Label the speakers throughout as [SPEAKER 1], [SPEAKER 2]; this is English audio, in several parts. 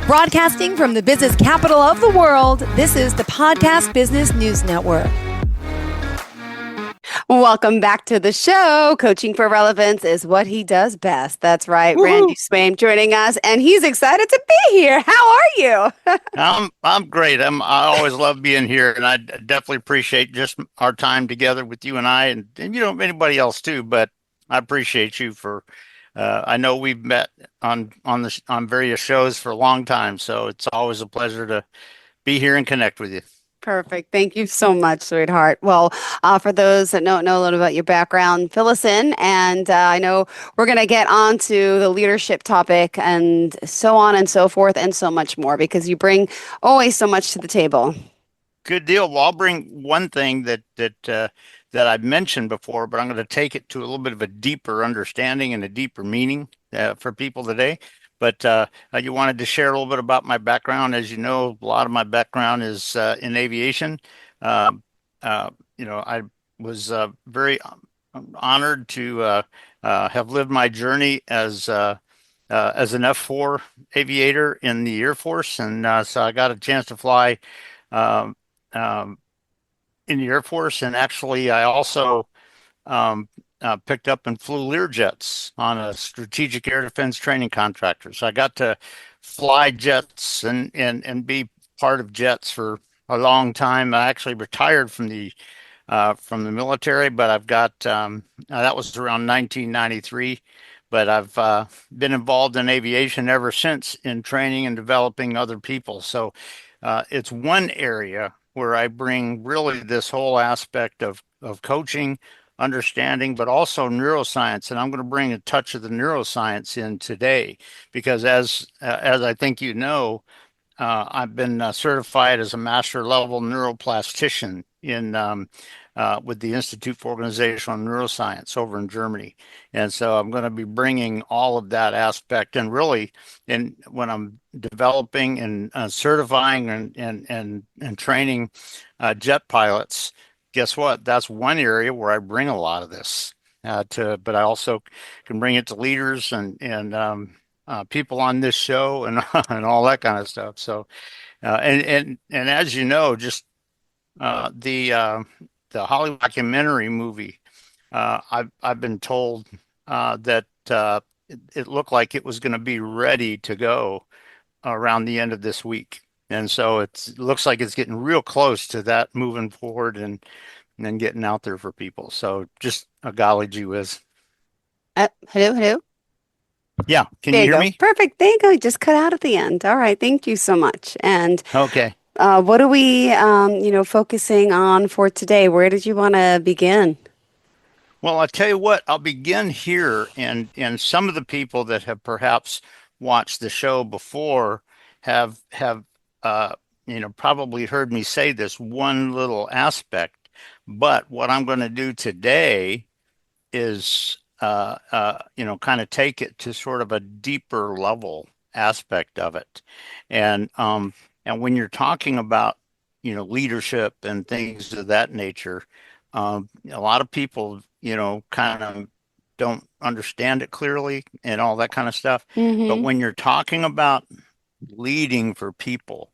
[SPEAKER 1] Broadcasting from the business capital of the world, this is the Podcast Business News Network. Welcome back to the show. Coaching for Relevance is what he does best. That's right.
[SPEAKER 2] Woo-hoo.
[SPEAKER 1] Randy Swaim joining us, and he's excited to be here. How are you?
[SPEAKER 2] I'm great. I always love being here, and I definitely appreciate just our time together with you and I, and anybody else too. But I appreciate you for. I know we've met on various shows for a long time, so it's always a pleasure to be here and connect with you.
[SPEAKER 1] Perfect. Thank you so much, sweetheart. Well, for those that don't know a little about your background, fill us in. And I know we're going to get on to the leadership topic and so on and so forth and so much more because you bring always so much to the table.
[SPEAKER 2] Good deal. Well, I'll bring one thing that I've mentioned before, but I'm going to take it to a little bit of a deeper understanding and a deeper meaning for people today. But you wanted to share a little bit about my background. As you know, a lot of my background is in aviation. I was very honored to have lived my journey as an F4 aviator in the Air Force, and so I got a chance to fly in the Air Force, and actually, I also picked up and flew Learjets on a strategic air defense training contractor. So I got to fly jets and be part of jets for a long time. I actually retired from the military, but I've got that was around 1993. But I've been involved in aviation ever since in training and developing other people. So it's one area where I bring really this whole aspect of coaching, understanding, but also neuroscience. And I'm going to bring a touch of the neuroscience in today because as I think you know, I've been certified as a master level neuroplastician in with the Institute for Organizational Neuroscience over in Germany. And so I'm going to be bringing all of that aspect and really when I'm developing and certifying and training jet pilots, guess what? That's one area where I bring a lot of this but I also can bring it to leaders and people on this show and and all that kind of stuff. So and as you know, just the Hollywood documentary movie, I've been told that it looked like it was going to be ready to go around the end of this week. And so it looks like it's getting real close to that moving forward and then getting out there for people. So just a golly gee whiz.
[SPEAKER 1] Hello.
[SPEAKER 2] Yeah. Can
[SPEAKER 1] There
[SPEAKER 2] you
[SPEAKER 1] you
[SPEAKER 2] hear
[SPEAKER 1] go.
[SPEAKER 2] me?
[SPEAKER 1] Perfect. There you go. Just cut out at the end. All right. Thank you so much. And
[SPEAKER 2] Okay.
[SPEAKER 1] what are we, focusing on for today? Where did you want to begin?
[SPEAKER 2] Well, I'll tell you what, I'll begin here, and some of the people that have perhaps watched the show before have probably heard me say this one little aspect. But what I'm going to do today is kind of take it to sort of a deeper level aspect of it. And when you're talking about leadership and things of that nature, a lot of people kind of don't understand it clearly and all that kind of stuff. But when you're talking about leading for people,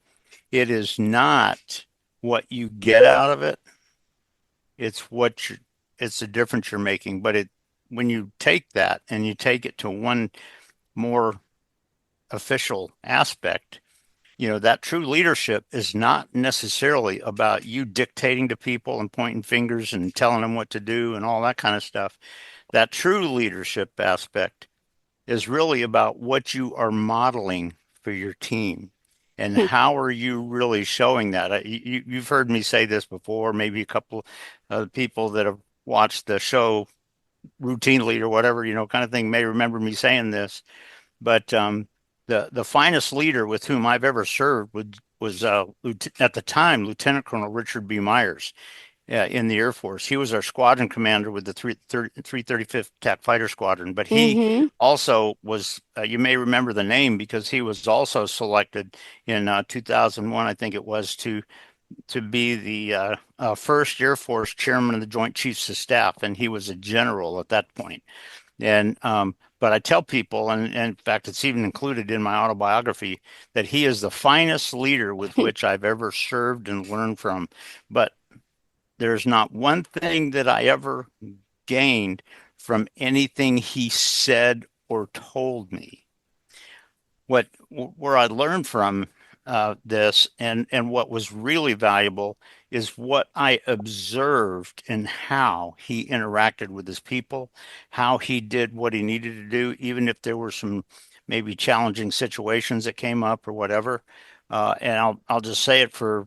[SPEAKER 2] it is not what you get out of it. It's it's the difference you're making. But when you take that and you take it to one more official aspect, that true leadership is not necessarily about you dictating to people and pointing fingers and telling them what to do and all that kind of stuff. That true leadership aspect is really about what you are modeling for your team and how are you really showing that. You've heard me say this before, maybe a couple of people that have watched the show routinely or whatever, kind of thing may remember me saying this, but the finest leader with whom I've ever served was at the time Lieutenant Colonel Richard B. Myers in the Air Force. He was our squadron commander with the 335th Attack Fighter Squadron, but he also was, you may remember the name because he was also selected in 2001, I think it was, to be the first Air Force chairman of the Joint Chiefs of Staff, and he was a general at that point. And But I tell people, and in fact, it's even included in my autobiography, that he is the finest leader with which I've ever served and learned from. But there's not one thing that I ever gained from anything he said or told me. What where I learned from this and what was really valuable is what I observed and how he interacted with his people, how he did what he needed to do, even if there were some maybe challenging situations that came up or whatever. And I'll just say it for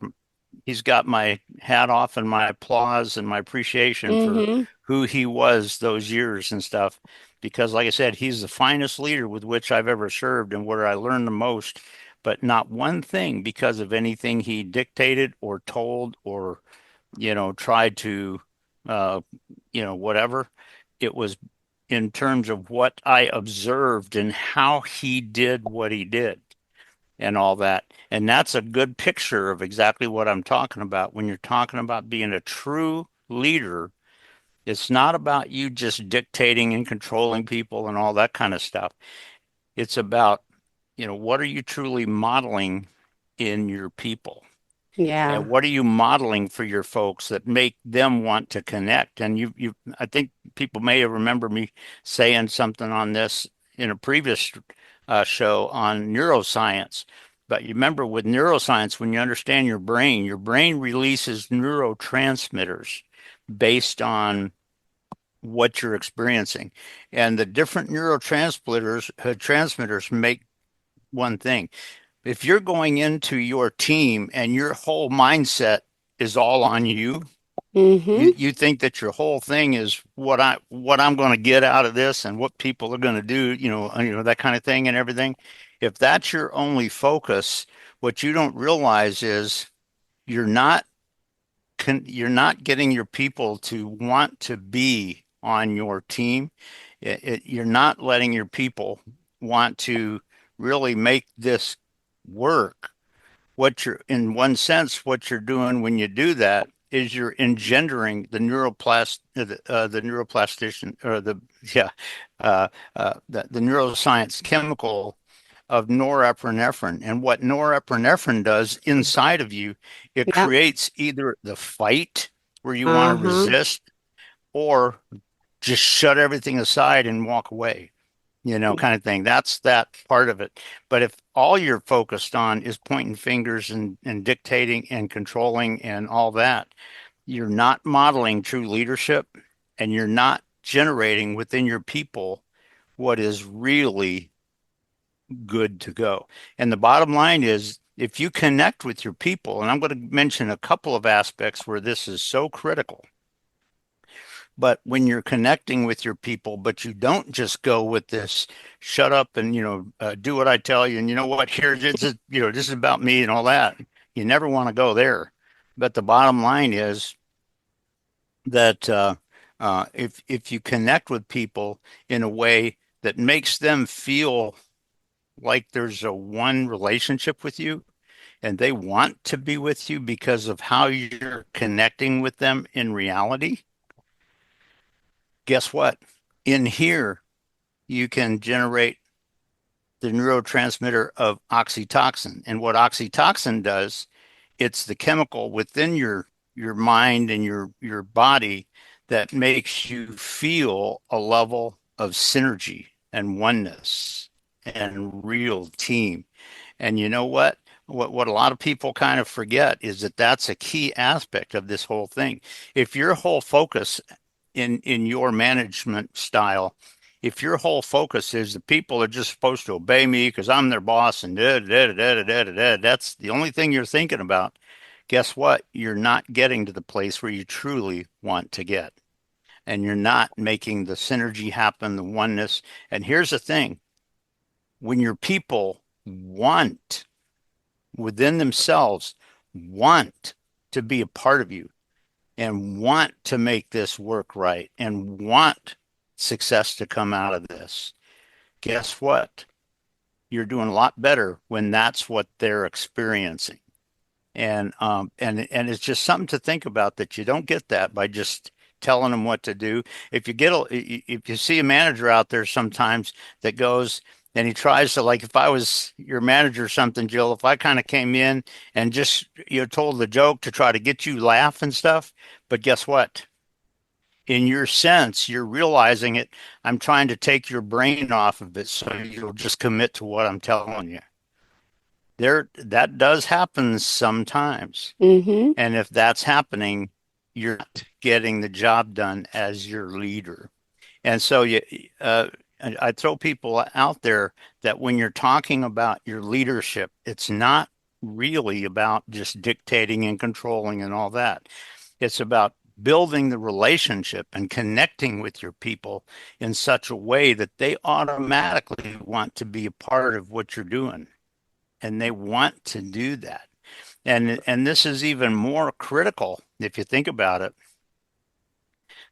[SPEAKER 2] he's got my hat off and my applause and my appreciation for
[SPEAKER 1] Mm-hmm.
[SPEAKER 2] who he was those years and stuff. Because, like I said, he's the finest leader with which I've ever served and where I learned the most. But not one thing because of anything he dictated or told or, tried to, uh, whatever. It was in terms of what I observed and how he did what he did and all that. And that's a good picture of exactly what I'm talking about. When you're talking about being a true leader, it's not about you just dictating and controlling people and all that kind of stuff. It's about, what are you truly modeling in your people? And
[SPEAKER 1] Yeah.
[SPEAKER 2] what are you modeling for your folks that make them want to connect? And I think people may have remembered me saying something on this in a previous show on neuroscience. But you remember with neuroscience, when you understand your brain releases neurotransmitters based on what you're experiencing. And the different transmitters make one thing. If you're going into your team and your whole mindset is all on you,
[SPEAKER 1] Mm-hmm.
[SPEAKER 2] you think that your whole thing is what I'm going to get out of this and what people are going to do, that kind of thing and everything. If that's your only focus, what you don't realize is you're not you're not getting your people to want to be on your team. You're not letting your people want to really make this work. What you're, in one sense, what you're doing when you do that is you're engendering the neuroplasticity, or the neuroscience chemical of norepinephrine. And what norepinephrine does inside of you, it
[SPEAKER 1] Yep.
[SPEAKER 2] creates either the fight where you want to
[SPEAKER 1] Uh-huh.
[SPEAKER 2] resist or just shut everything aside and walk away, kind of thing. That's that part of it. But if all you're focused on is pointing fingers and dictating and controlling and all that, you're not modeling true leadership and you're not generating within your people what is really good to go. And the bottom line is if you connect with your people, and I'm going to mention a couple of aspects where this is so critical. But when you're connecting with your people, but you don't just go with this, shut up and, do what I tell you. And you know what, here, this is about me and all that. You never want to go there. But the bottom line is that if you connect with people in a way that makes them feel like there's a one relationship with you and they want to be with you because of how you're connecting with them in reality, guess what? In here, you can generate the neurotransmitter of oxytocin. And what oxytocin does, it's the chemical within your mind and your body that makes you feel a level of synergy and oneness and real team. And you know what? What a lot of people kind of forget is that that's a key aspect of this whole thing. If your whole focus in your management style, if your whole focus is the people are just supposed to obey me because I'm their boss and that's the only thing you're thinking about, guess what? You're not getting to the place where you truly want to get. And you're not making the synergy happen, the oneness. And here's the thing, when your people want within themselves, want to be a part of you, and want to make this work right and want success to come out of this, guess what? You're doing a lot better when that's what they're experiencing. And it's just something to think about that you don't get that by just telling them what to do. If you see a manager out there sometimes that goes and he tries to, like, if I was your manager or something, Jill, if I kind of came in and just told the joke to try to get you laugh and stuff, but guess what? In your sense, you're realizing it. I'm trying to take your brain off of it so you'll just commit to what I'm telling you. That does happen sometimes.
[SPEAKER 1] Mm-hmm.
[SPEAKER 2] And if that's happening, you're not getting the job done as your leader. And so I throw people out there that when you're talking about your leadership, it's not really about just dictating and controlling and all that. It's about building the relationship and connecting with your people in such a way that they automatically want to be a part of what you're doing. And they want to do that. And this is even more critical if you think about it.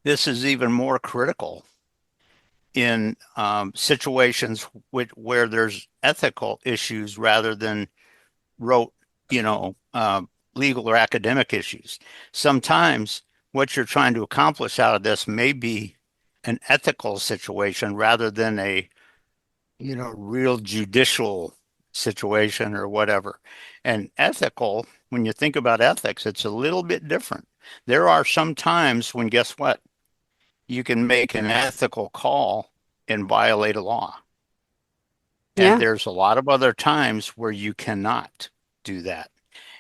[SPEAKER 2] This is even more critical in situations where there's ethical issues rather than rote, you know, legal or academic issues. Sometimes what you're trying to accomplish out of this may be an ethical situation rather than a, real judicial situation or whatever. And ethical, when you think about ethics, it's a little bit different. There are some times when, guess what? You can make an ethical call and violate a law. And
[SPEAKER 1] Yeah.
[SPEAKER 2] there's a lot of other times where you cannot do that.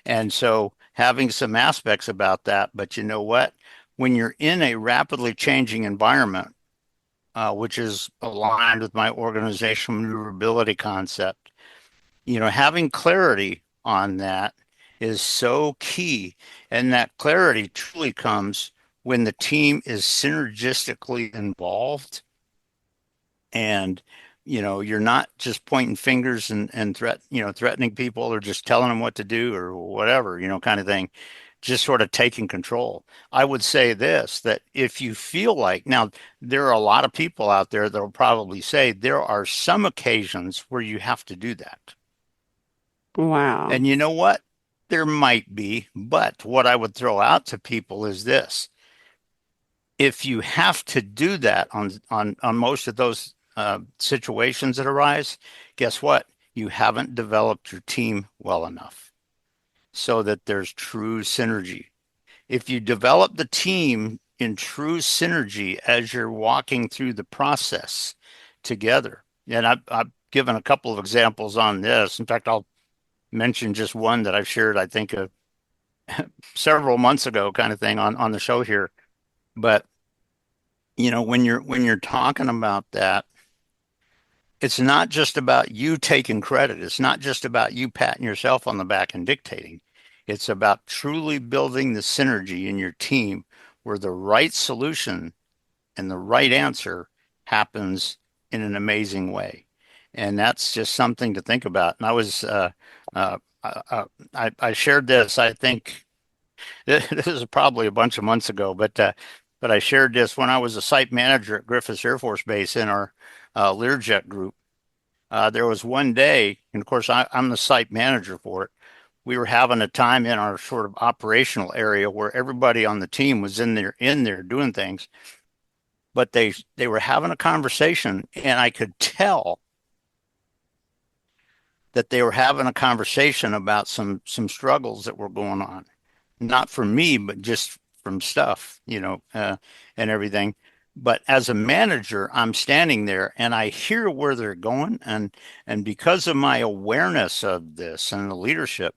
[SPEAKER 2] And so having some aspects about that, but you know what? When you're in a rapidly changing environment, which is aligned with my organizational maneuverability concept, having clarity on that is so key. And that clarity truly comes when the team is synergistically involved and you're not just pointing fingers and threatening people or just telling them what to do or whatever, kind of thing, just sort of taking control. I would say this, that if you feel like, now there are a lot of people out there that will probably say there are some occasions where you have to do that.
[SPEAKER 1] Wow.
[SPEAKER 2] And you know what? There might be, but what I would throw out to people is this. If you have to do that on most of those situations that arise, guess what? You haven't developed your team well enough so that there's true synergy. If you develop the team in true synergy as you're walking through the process together, and I've given a couple of examples on this. In fact, I'll mention just one that I've shared, I think, several months ago, kind of thing on the show here. But when you're talking about that, it's not just about you taking credit. It's not just about you patting yourself on the back and dictating. It's about truly building the synergy in your team where the right solution and the right answer happens in an amazing way. And that's just something to think about. And I shared this, I think this is probably a bunch of months ago, but I shared this when I was a site manager at Griffiths Air Force Base in our Learjet group. There was one day, and of course I'm the site manager for it. We were having a time in our sort of operational area where everybody on the team was in there doing things, but they were having a conversation, and I could tell that they were having a conversation about some struggles that were going on, not from me, but just from stuff, and everything. But as a manager, I'm standing there and I hear where they're going, and because of my awareness of this and the leadership,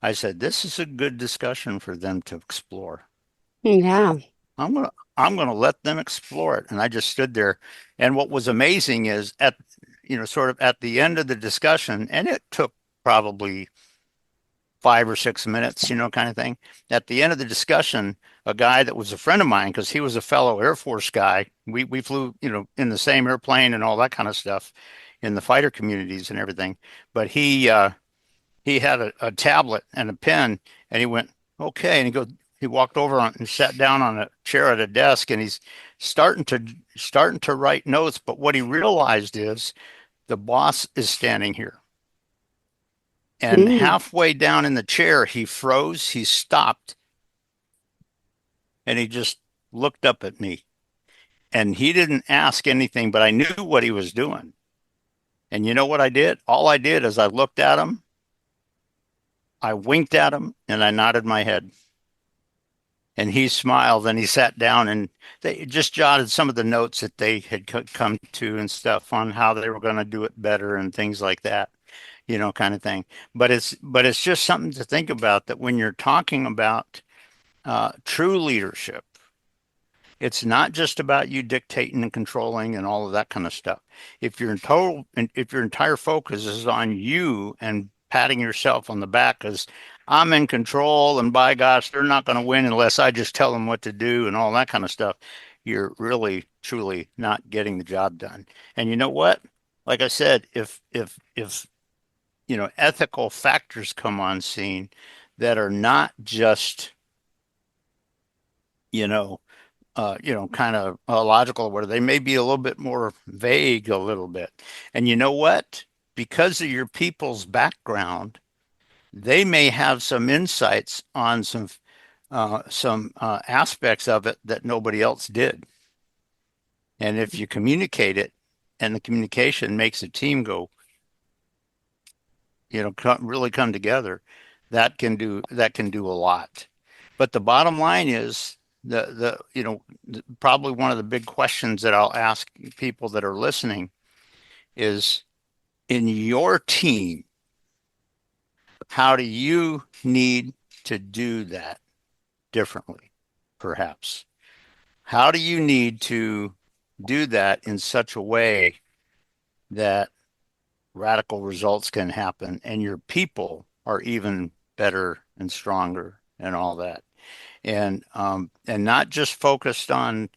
[SPEAKER 2] I said, this is a good discussion for them to explore.
[SPEAKER 1] Yeah.
[SPEAKER 2] I'm gonna let them explore it. And I just stood there. And what was amazing is sort of at the end of the discussion, and it took probably 5 or 6 minutes, kind of thing. At the end of the discussion, a guy that was a friend of mine, because he was a fellow Air Force guy, we flew, in the same airplane and all that kind of stuff in the fighter communities and everything. But he had a tablet and a pen, and he went, okay, and he walked over and sat down on a chair at a desk, and he's starting to write notes. But what he realized is the boss is standing here. And
[SPEAKER 1] Mm.
[SPEAKER 2] halfway down in the chair, he froze, he stopped, and he just looked up at me, and he didn't ask anything, but I knew what he was doing. And you know what I did? All I did is I looked at him, I winked at him, and I nodded my head. And he smiled and he sat down, and they just jotted some of the notes that they had come to and stuff on how they were going to do it better and things like that, kind of thing. But it's just something to think about, that when you're talking about true leadership, it's not just about you dictating and controlling and all of that kind of stuff. If your entire focus is on you and patting yourself on the back because I'm in control and by gosh, they're not going to win unless I just tell them what to do and all that kind of stuff, you're really truly not getting the job done. And you know what? Like I said, if ethical factors come on scene that are not just, you know, kind of logical, where they may be a little bit more vague a little bit. And you know what? Because of your people's background, they may have some insights on some aspects of it that nobody else did. And if you communicate it, and the communication makes a team go, really come together, that can do a lot. But the bottom line is probably one of the big questions that I'll ask people that are listening is, in your team, how do you need to do that differently, perhaps? How do you need to do that in such a way that radical results can happen and your people are even better and stronger and all that? And not just focused on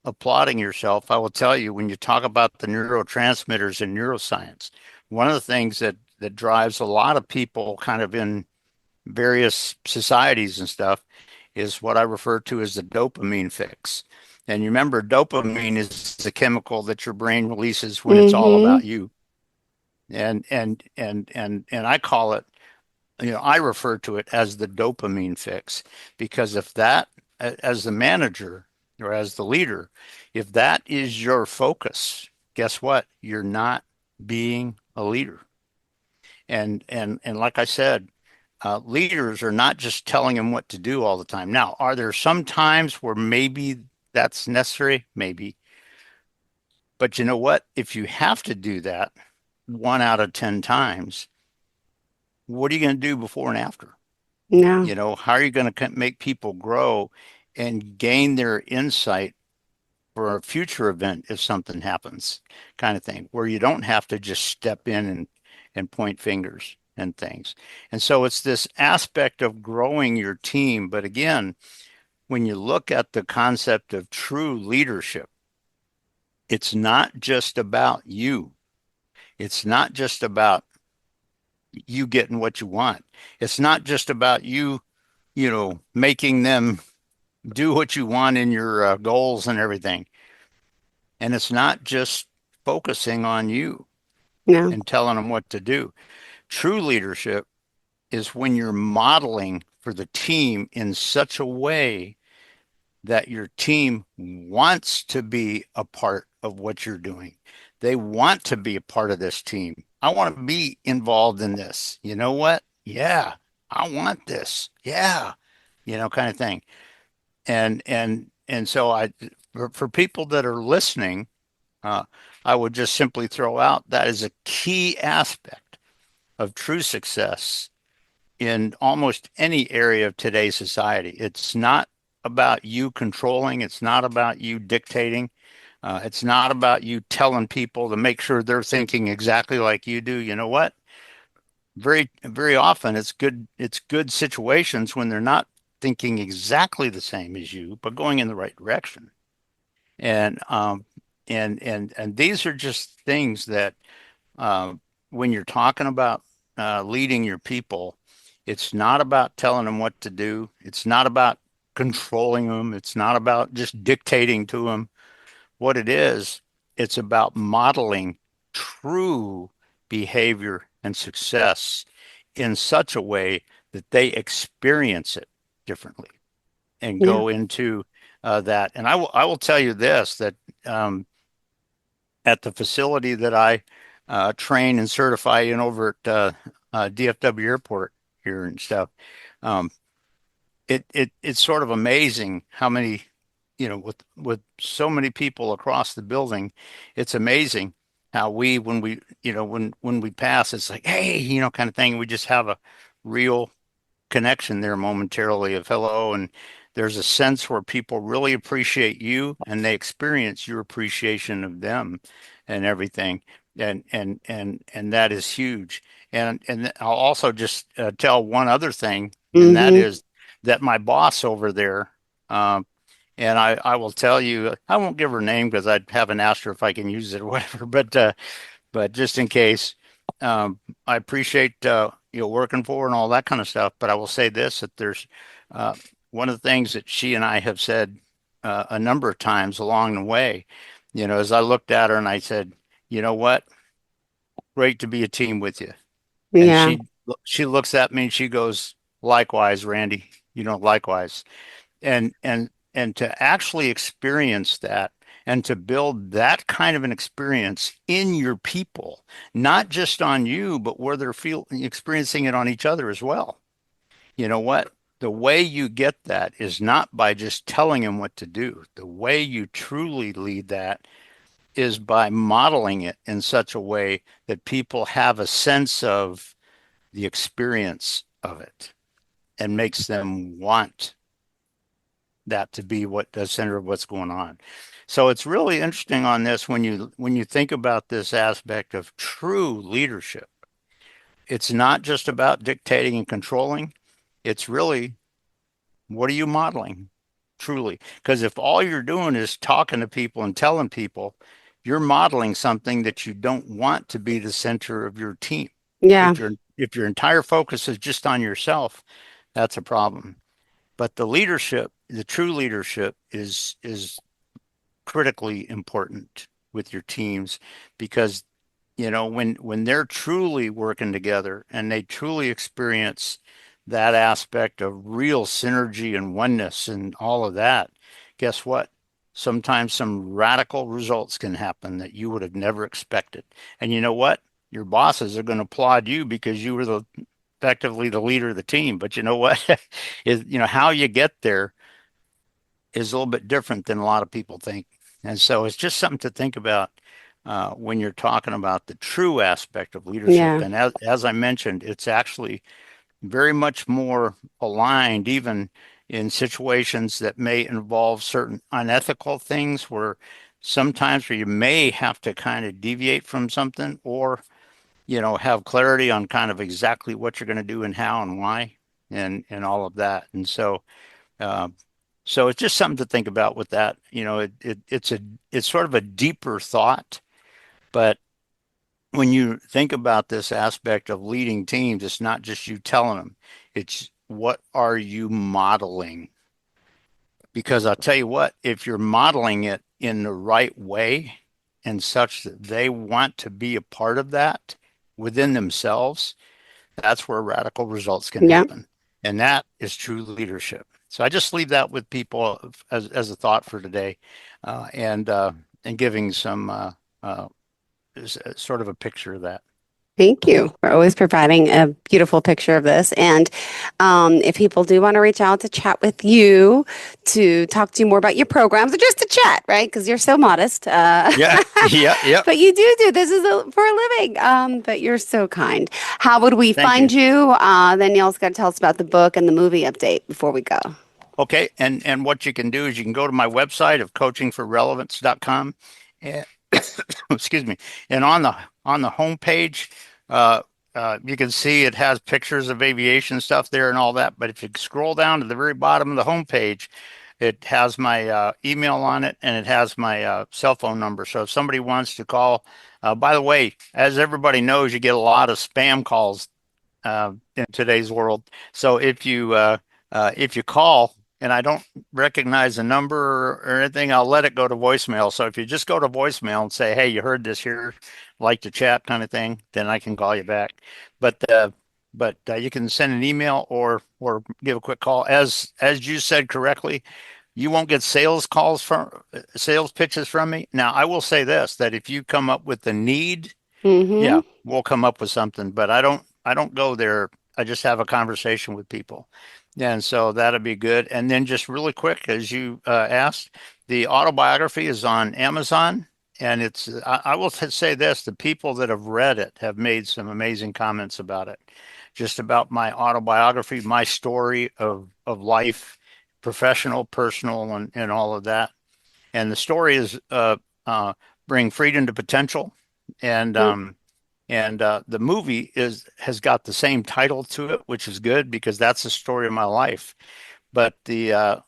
[SPEAKER 2] applauding yourself. I will tell you, when you talk about the neurotransmitters in neuroscience, one of the things that drives a lot of people kind of in various societies and stuff is what I refer to as the dopamine fix. And you remember, dopamine is the chemical that your brain releases when it's all
[SPEAKER 1] Mm-hmm.
[SPEAKER 2] about you. And I call it, I refer to it as the dopamine fix, because if that, as the manager or as the leader, if that is your focus, guess what? You're not being a leader. And like I said, leaders are not just telling them what to do all the time. Now, are there some times where maybe that's necessary? Maybe. But you know what? If you have to do that 1 out of 10 times, what are you going to do before and after?
[SPEAKER 1] No.
[SPEAKER 2] How are you going to make people grow and gain their insight for a future event if something happens, kind of thing, where you don't have to just step in and point fingers and things. And so it's this aspect of growing your team. But again, when you look at the concept of true leadership, it's not just about you. It's not just about you getting what you want. It's not just about you, making them do what you want in your goals and everything. And it's not just focusing on you
[SPEAKER 1] No.
[SPEAKER 2] and telling them what to do. True leadership is when you're modeling for the team in such a way that your team wants to be a part of what you're doing. They want to be a part of this team. I want to be involved in this. You know what? Yeah, I want this. Yeah, kind of thing. And so for people that are listening, uh, I would just simply throw out that is a key aspect of true success in almost any area of today's society. It's not about you controlling, it's not about you dictating, it's not about you telling people to make sure they're thinking exactly like you do. You know what? Very, very often it's good situations when they're not thinking exactly the same as you, but going in the right direction. And and these are just things that when you're talking about leading your people, it's not about telling them what to do. It's not about controlling them. It's not about just dictating to them. What it is, it's about modeling true behavior and success in such a way that they experience it differently and
[SPEAKER 1] Yeah.
[SPEAKER 2] go into that. And I will tell you this, that at the facility that I train and certify in over at DFW Airport here and stuff, um, it's sort of amazing how many, with so many people across the building, it's amazing how when we, when we pass, it's like, hey, kind of thing. We just have a real connection there momentarily of hello, and there's a sense where people really appreciate you and they experience your appreciation of them and everything, and that is huge. And I'll also just tell one other thing, and that
[SPEAKER 1] Mm-hmm.
[SPEAKER 2] is that my boss over there, um, and I will tell you, I won't give her name because I haven't asked her if I can use it or whatever, but just in case, I appreciate working for her and all that kind of stuff. But I will say this: that there's uh, one of the things that she and I have said a number of times along the way. As I looked at her and I said, "You know what? Great to be a team with you." And
[SPEAKER 1] Yeah.
[SPEAKER 2] she looks at me and she goes, "Likewise, Randy. Likewise." And to actually experience that and to build that kind of an experience in your people, not just on you, but where they're experiencing it on each other as well. You know what? The way you get that is not by just telling them what to do. The way you truly lead that is by modeling it in such a way that people have a sense of the experience of it and makes them want that to be what the center of what's going on. So it's really interesting on this when you think about this aspect of true leadership. It's not just about dictating and controlling. It's really, what are you modeling truly? Because if all you're doing is talking to people and telling people, you're modeling something that you don't want to be the center of your team.
[SPEAKER 1] Yeah.
[SPEAKER 2] If your entire focus is just on yourself, that's a problem. But the true leadership is critically important with your teams, because when they're truly working together and they truly experience that aspect of real synergy and oneness and all of that, guess what? Sometimes some radical results can happen that you would have never expected. And you know what? Your bosses are going to applaud you because you were effectively the leader of the team. But you know what? Is how you get there is a little bit different than a lot of people think. And so it's just something to think about when you're talking about the true aspect of leadership.
[SPEAKER 1] Yeah.
[SPEAKER 2] And as I mentioned, it's actually very much more aligned, even in situations that may involve certain unethical things, where sometimes where you may have to kind of deviate from something, or have clarity on kind of exactly what you're going to do and how and why, and all of that. And uh, so it's just something to think about with that. It's sort of a deeper thought, but when you think about this aspect of leading teams, it's not just you telling them, it's what are you modeling? Because I'll tell you what, if you're modeling it in the right way and such that they want to be a part of that within themselves, that's where radical results can
[SPEAKER 1] Yeah.
[SPEAKER 2] happen. And that is true leadership. So I just leave that with people as a thought for today, and giving some sort of a picture of that.
[SPEAKER 1] Thank you for always providing a beautiful picture of this. And if people do want to reach out to chat with you, to talk to you more about your programs, or just to chat, right? Because you're so modest.
[SPEAKER 2] Yeah, yeah, yep.
[SPEAKER 1] But you do this is for a living. But you're so kind. How would we
[SPEAKER 2] Thank
[SPEAKER 1] find
[SPEAKER 2] you.
[SPEAKER 1] you? Then you also got to tell us about the book and the movie update before we go.
[SPEAKER 2] Okay, and what you can do is you can go to my website of coachingforrelevance.com, and excuse me, and on the homepage, uh, you can see it has pictures of aviation stuff there and all that. But if you scroll down to the very bottom of the homepage, it has my email on it, and it has my cell phone number. So if somebody wants to call, by the way, as everybody knows, you get a lot of spam calls in today's world. So if you call and I don't recognize the number or anything, I'll let it go to voicemail. So if you just go to voicemail and say, "Hey, you heard this here, like to chat," kind of thing, then I can call you back. But you can send an email or give a quick call. As you said correctly, you won't get sales pitches from me. Now, I will say this, that if you come up with the need,
[SPEAKER 1] Mm-hmm.
[SPEAKER 2] yeah, we'll come up with something, but I don't go there. I just have a conversation with people. And so that'll be good. And then just really quick, as you asked, the autobiography is on Amazon. And I will say this, the people that have read it have made some amazing comments about it, just about my autobiography, my story of life, professional, personal, and all of that. And the story is bring freedom to potential. And the movie has got the same title to it, which is good because that's the story of my life. But the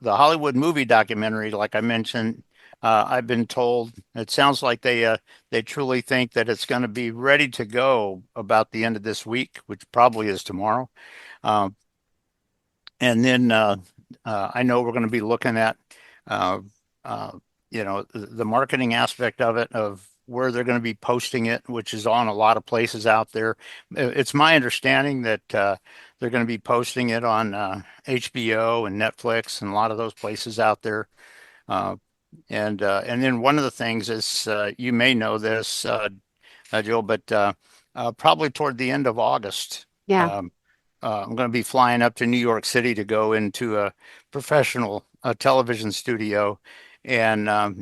[SPEAKER 2] Hollywood movie documentary, like I mentioned, I've been told it sounds like they truly think that it's going to be ready to go about the end of this week, which probably is tomorrow. Um, and then I know we're going to be looking at uh, uh, the marketing aspect of it, of where they're going to be posting it, which is on a lot of places out there. It's my understanding that they're going to be posting it on HBO and Netflix and a lot of those places out there. Uh, and then one of the things is you may know this, Jill, but probably toward the end of August,
[SPEAKER 1] Yeah.
[SPEAKER 2] um, I'm going to be flying up to New York City to go into a professional television studio, and uh,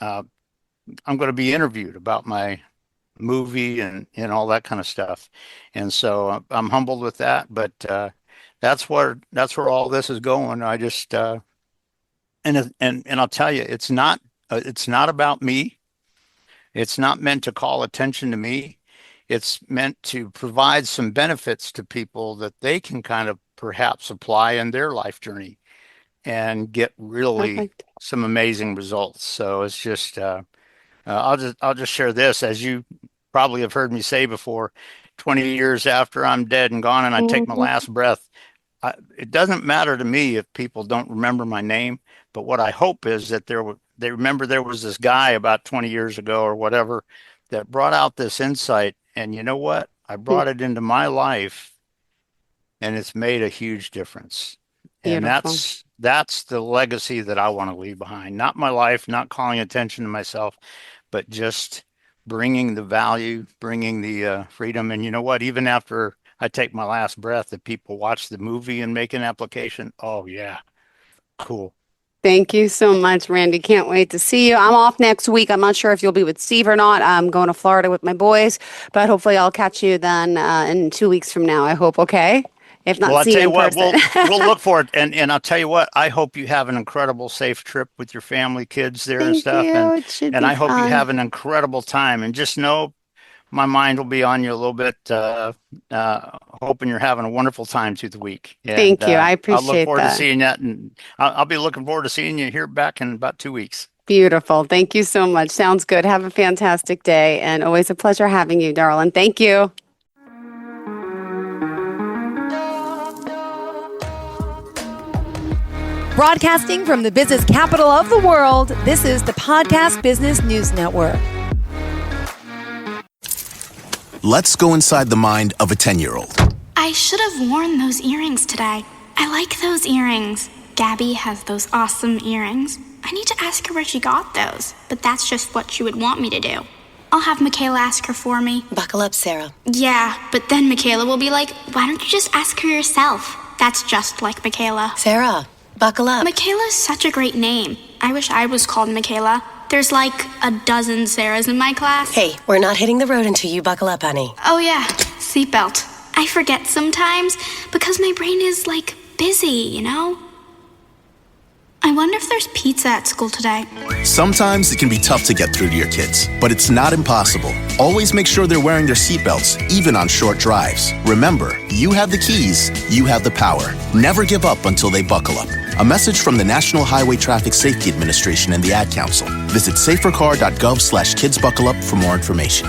[SPEAKER 2] I'm going to be interviewed about my movie and all that kind of stuff. And so I'm humbled with that, but that's where all this is going. I just and I'll tell you, it's not about me. It's not meant to call attention to me. It's meant to provide some benefits to people that they can kind of perhaps apply in their life journey and get really
[SPEAKER 1] Perfect.
[SPEAKER 2] some amazing results. So it's just I'll just share this, as you probably have heard me say before. 20 years after I'm dead and gone, and I take my
[SPEAKER 1] Mhm.
[SPEAKER 2] last breath, it doesn't matter to me if people don't remember my name. But what I hope is that they remember there was this guy about 20 years ago or whatever that brought out this insight, and you know what? I brought it into my life, and it's made a huge difference. And
[SPEAKER 1] Beautiful.
[SPEAKER 2] that's the legacy that I want to leave behind. Not my life, not calling attention to myself, but just bringing the value, bringing the freedom. And you know what? Even after I take my last breath, if people watch the movie and make an application, oh yeah, cool.
[SPEAKER 1] Thank you so much, Randy. Can't wait to see you. I'm off next week. I'm not sure if you'll be with Steve or not. I'm going to Florida with my boys, but hopefully I'll catch you then in 2 weeks from now. I hope, okay? If
[SPEAKER 2] Well,
[SPEAKER 1] not,
[SPEAKER 2] I'll
[SPEAKER 1] see
[SPEAKER 2] tell
[SPEAKER 1] you
[SPEAKER 2] you
[SPEAKER 1] in
[SPEAKER 2] what,
[SPEAKER 1] person.
[SPEAKER 2] we'll look for it, and I'll tell you what, I hope you have an incredible, safe trip with your family, kids there and
[SPEAKER 1] Thank
[SPEAKER 2] stuff,
[SPEAKER 1] you. It should
[SPEAKER 2] and
[SPEAKER 1] be
[SPEAKER 2] I hope you
[SPEAKER 1] fun.
[SPEAKER 2] have an incredible time. And just know my mind will be on you a little bit, hoping you're having a wonderful time through the week. And
[SPEAKER 1] Thank you. I
[SPEAKER 2] I'll look
[SPEAKER 1] appreciate
[SPEAKER 2] forward to
[SPEAKER 1] that.
[SPEAKER 2] seeing that, and I'll be looking forward to seeing you here back in about 2 weeks.
[SPEAKER 1] Beautiful. Thank you so much. Sounds good. Have a fantastic day and always a pleasure having you, darling. Thank you.
[SPEAKER 3] Broadcasting from the business capital of the world, this is the Podcast Business News Network.
[SPEAKER 4] Let's go inside the mind of a 10-year-old.
[SPEAKER 5] I should have worn those earrings today. I like those earrings. Gabby has those awesome earrings. I need to ask her where she got those, but that's just what she would want me to do. I'll have Michaela ask her for me.
[SPEAKER 6] Buckle up, Sarah.
[SPEAKER 5] Yeah, but then Michaela will be like, why don't you just ask her yourself? That's just like Michaela.
[SPEAKER 6] Sarah, buckle up.
[SPEAKER 5] Michaela's such a great name. I wish I was called Michaela. There's like a dozen Sarahs in my class.
[SPEAKER 6] Hey, we're not hitting the road until you buckle up, honey.
[SPEAKER 5] Oh yeah, seatbelt. I forget sometimes because my brain is like busy, you know? I wonder if there's pizza at school today.
[SPEAKER 4] Sometimes it can be tough to get through to your kids, but it's not impossible. Always make sure they're wearing their seatbelts, even on short drives. Remember, you have the keys, you have the power. Never give up until they buckle up. A message from the National Highway Traffic Safety Administration and the Ad Council. Visit safercar.gov/kidsbuckleup for more information.